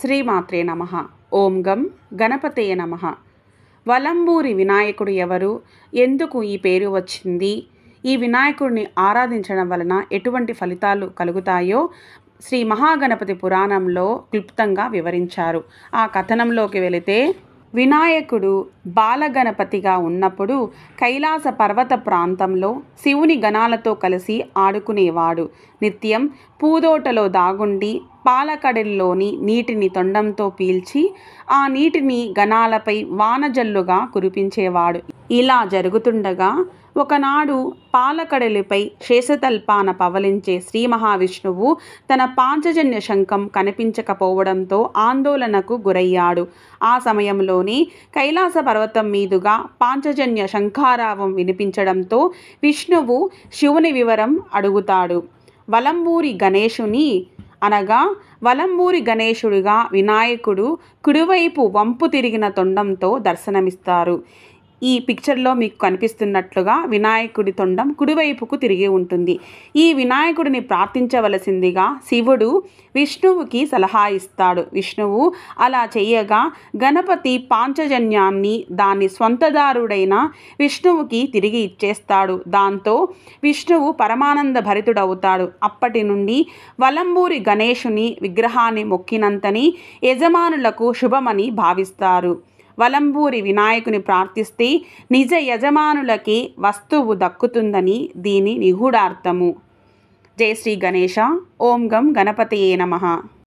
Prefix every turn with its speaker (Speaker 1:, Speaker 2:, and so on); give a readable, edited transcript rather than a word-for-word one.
Speaker 1: శ్రీమాత్రే నమః. ఓం గం గణపతయే నమః. వలంబూరి వినాయకుడు ఎవరు? ఎందుకు ఈ పేరు వచ్చింది? ఈ వినాయకుడిని ఆరాధించడం వలన ఎటువంటి ఫలితాలు కలుగుతాయో శ్రీ మహాగణపతి పురాణంలో క్లుప్తంగా వివరించారు. ఆ కథనంలోకి వెళితే, వినాయకుడు బాలగణపతిగా ఉన్నప్పుడు కైలాస పర్వత ప్రాంతంలో శివుని గణాలతో కలిసి ఆడుకునేవాడు. నిత్యం పూదోటలో దాగుండి పాలకడలిలోని నీటిని తొండంతో పీల్చి ఆ నీటిని గణాలపై వానజల్లుగా కురిపించేవాడు. ఇలా జరుగుతుండగా ఒకనాడు పాలకడలిపై శేషతల్పాన పవలించే శ్రీ మహావిష్ణువు తన పాంచజన్య శంఖం కనిపించకపోవడంతో ఆందోళనకు గురయ్యాడు. ఆ సమయంలోనే కైలాస పర్వతం మీదుగా పాంచజన్య శంఖారావం వినిపించడంతో విష్ణువు శివుని వివరం అడుగుతాడు. వలంబూరి గణేశుని అనగా వలంబూరి గణేశుడిగా వినాయకుడు కుడివైపు వంపు తిరిగిన తొండంతో దర్శనమిస్తారు. ఈ పిక్చర్లో మీకు కనిపిస్తున్నట్లుగా వినాయకుడి తొండం కుడివైపుకు తిరిగి ఉంటుంది. ఈ వినాయకుడిని ప్రార్థించవలసిందిగా శివుడు విష్ణువుకి సలహా ఇస్తాడు. విష్ణువు అలా చేయగా గణపతి పాంచజన్యాన్ని దాని స్వంతదారుడైన విష్ణువుకి తిరిగి ఇచ్చేస్తాడు. దాంతో విష్ణువు పరమానంద భరితుడవుతాడు. అప్పటి నుండి వలంబూరి గణేశుని విగ్రహాన్ని మొక్కినంతని యజమానులకు శుభమని భావిస్తారు. వలంబూరి వినాయకుని ప్రార్థిస్తే నిజ యజమానులకి వస్తువు దక్కుతుందని దీని నిగూఢార్థము. జై శ్రీ గణేశ. ఓం గం గణపతయే నమః.